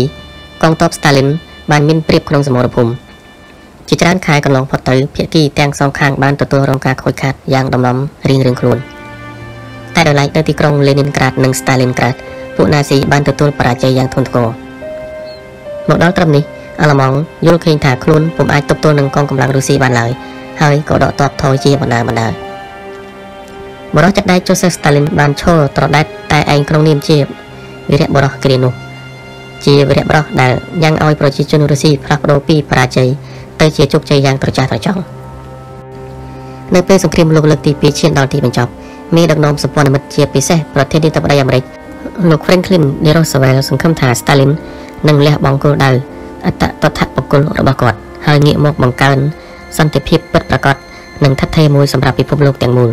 Speaker 1: កងទ័ព Stalin បានមានប្រៀបក្នុងសមរភូមិជាច្រើនខែកន្លងផុតទៅភាគីទាំងសងខាងបានទទួលរងការខូចខាតយ៉ាងដំណំរៀងៗខ្លួនតែដោយឡែកនៅទីក្រុង Leningrad និង Stalingrad ពួកណាស៊ីបានទទួលបរាជ័យយ៉ាងធ្ងន់ធ្ងរមកដល់ត្រឹមនេះអាល្លឺម៉ង់យល់ឃើញថាខ្លួនពុំអាចទប់ទល់នឹងកងកម្លាំងរុស្ស៊ីបានឡើយហើយក៏ដកទ័ពថយជាបណ្ដាបរិះចាត់ដែក Joseph Stalin បានឈរត្រដែតតែឯងក្នុងនាមជាវីរៈបរិះគ្រានោះជាវីរៈបរិះដែលញ៉ាំងឲ្យប្រជាជនរុស្ស៊ីផ្លាស់ប្ដូរពីបរាជ័យទៅជាជោគជ័យយ៉ាងត្រចះត្រចង់នៅពេលសង្គ្រាមលោកលើកទី2ឈានដល់ទីបញ្ចប់មេដឹកនាំសម្ព័ន្ធមិត្តជាពិសេសប្រធានាធិបតីអាមេរិកលោក Franklin D. Roosevelt សង្ឃឹមថា Stalin នឹងលះបង់គោលដៅអត្តតថបុគ្គលរបស់គាត់ហើយងាកមកបង្កើនសន្តិភាពពិតប្រាកដនិងថិតថេរមួយសម្រាប់ពិភពលោកទាំងមូល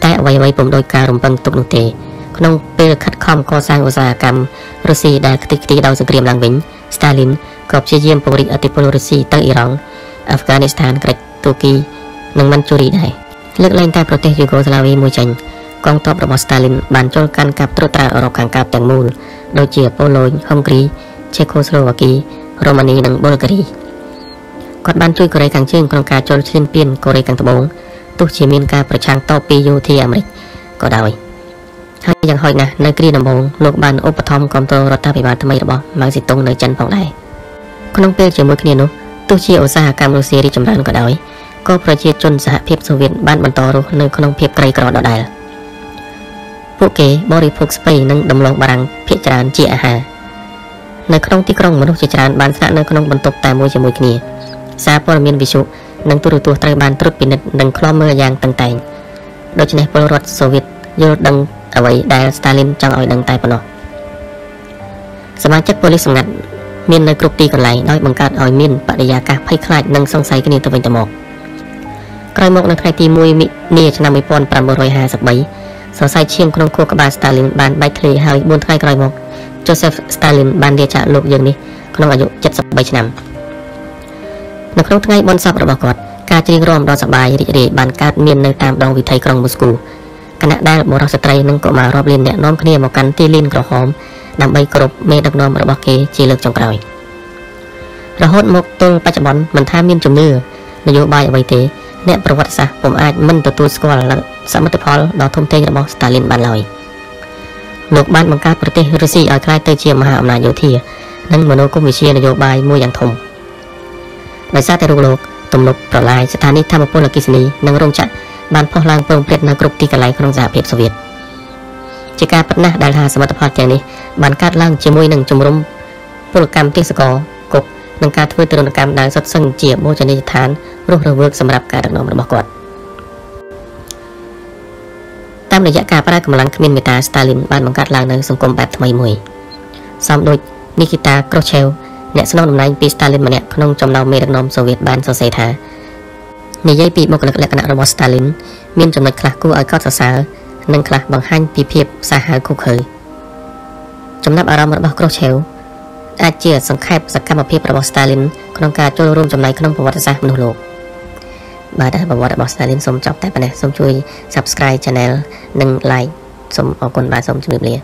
Speaker 1: តែអ្វីៗពុំដោយការរំពឹងទុកនោះទេ ក្នុងពេលខិតខំកសាងឧស្សាហកម្មរុស្ស៊ីដែលខ្ទេចខ្ទីដោយសង្គ្រាមឡើងវិញ Stalin ក៏ព្យាយាមពង្រីកឥទ្ធិពលរុស្ស៊ីទៅអ៊ីរ៉ង់ អាហ្វហ្គានីស្ថាន ក្រិច ទូគី និងម៉ាន់ជូរីដែរលើកលែងតែប្រទេសយូហ្គោស្លាវីមួយចេញកងទ័ពរបស់ Stalin បានចូលកាន់កាប់ត្រួតត្រាអឺរ៉ុបខាងកើតទាំងមូលដូចជាប៉ូឡូញ ហុងគ្រី ឆេកូស្លូវ៉ាគី រ៉ូម៉ានី និងប៊ុលហ្គារីគាត់បានជួយកូរ៉េខាងជើងក្នុងការចូលឈ្លានពានកូរ៉េខាងត្បូងទោះជាមានការប្រឆាំងតបពីយោធាអាមេរិកក៏ដោយហើយយ៉ាងហោចណាស់នៅគ្រាដំបូងលោកបានឧបត្ថម្ភគាំទ្ររដ្ឋាភិបាលថ្មីរបស់ម៉ៅសេតុងនៅចិនផងដែរក្នុងពេលជាមួយគ្នានោះទោះជាឧស្សាហកម្មរុស្ស៊ីរីកចម្រើនក៏ដោយក៏ប្រជាជនសហភាពសូវៀតបានបន្តរស់នៅក្នុងភាពក្រីក្រដដែលពួកគេបរិភោគស្ពៃនិងដំឡូងបារាំងភាគច្រើនជាអាហារនៅក្នុងទីក្រុងមនុស្សជាច្រើនបានស្នាក់នៅក្នុងបន្ទប់តែមួយជាមួយគ្នាសារព័ត៌មានវិទ្យុនិងទូរទស្សន៍ត្រូវបានត្រួតពិនិត្យនិងឃ្លាំមើលយ៉ាងតឹងតែងដូច្នេះពលរដ្ឋសូវៀតយល់ដឹងអ្វីដែល Stalin ចង់ឲ្យដឹងតែប៉ុណ្ណោះសមាជិកប៉ូលីសសម្ងាត់មាននៅគ្រប់ទីកន្លែងដោយបង្កើតឲ្យមានបរិយាកាសភ័យខ្លាចនិងសង្ស័យគ្នាទៅវិញទៅមកក្រោយមកនៅថ្ងៃទី1មិនិនាឆ្នាំ1953សរសៃឈាមក្នុងខួរក្បាល Stalin បានបែកធ្លាយហើយ4ថ្ងៃក្រោយមក Joseph Stalin បានលាចាកលោកយើងនេះក្នុងអាយុ73ឆ្នាំនៅក្នុងថ្ងៃបុណ្យសពរបស់គាត់ការច្រៀងរាំដ៏សប្បាយរីករាយបានកើតមាននៅតាមដងវិថីក្រុងមូស្គូគណៈដែលបុរសស្ត្រីនិងកុមាររាប់លានអ្នកនាំគ្នាមកកាន់ទីលានក្រហមដើម្បីគោរពមេដឹកនាំរបស់គេជាលើកចុងក្រោយរហូតមកទល់បច្ចុប្បន្នមិនថាមានជំនឿនយោបាយអ្វីទេអ្នកប្រវត្តិសាស្ត្រពុំអាចមិនទទួលស្គាល់សមិទ្ធផលដ៏ធំធេងរបស់ Stalin បានឡើយលោកបានបង្កើតប្រទេសរុស្ស៊ីឲ្យក្លាយទៅជាមហាអំណាចយោធានិងមនោគមវិជ្ជានយោបាយមួយយ៉ាងធំដោយសារតែរូបលោកទំនប់ប្រឡាយស្ថានីយ៍ថាមពលអគ្គិសនីនិងរោងចក្របានផុសឡើងព្រមព្រៀងនៅគ្រប់ទីកន្លែងក្នុងសហភាពសូវៀតជាការពិតណាស់ដែលថាសមិទ្ធផលទាំងនេះបានកើតឡើងជាមួយនឹងជំរំពលកម្មទេសកលគុកនិងការធ្វើទរណកម្មដែលសុទ្ធសឹងជាបូជនីយដ្ឋានរស់រវើកសម្រាប់ការដឹកនាំរបស់គាត់តាមរយៈការប្រើកម្លាំងគ្មានមេត្តា Stalin បានបង្កើតឡើងនៅសង្គមបែបថ្មីមួយសមដូច Nikita Khrushchev អ្នកស្នងតំណែងពី Stalin ម្នាក់ក្នុងចំណោមមេដឹកនាំសូវៀតបានសរសេរថានិយាយពីបុគ្គលិកលក្ខណៈរបស់ Stalin មានចំណុចខ្លះគួរឲ្យកោតសរសើរនិងខ្លះបង្ហាញពីភាពសាហាវឃោឃៅចំណាប់អារម្មណ៍របស់ Khrushchev អាចជាសង្ខេបសកម្មភាពរបស់ Stalin ក្នុងការចូលរួមចំណែកក្នុងប្រវត្តិសាស្ត្រមនុស្សលោកបាទប្រវត្តិរបស់ Stalin សូមចប់តែប៉ុណ្ណេះសូមជួយ Subscribe Channel និង Like សូមអរគុណបាទសូមជម្រាបលា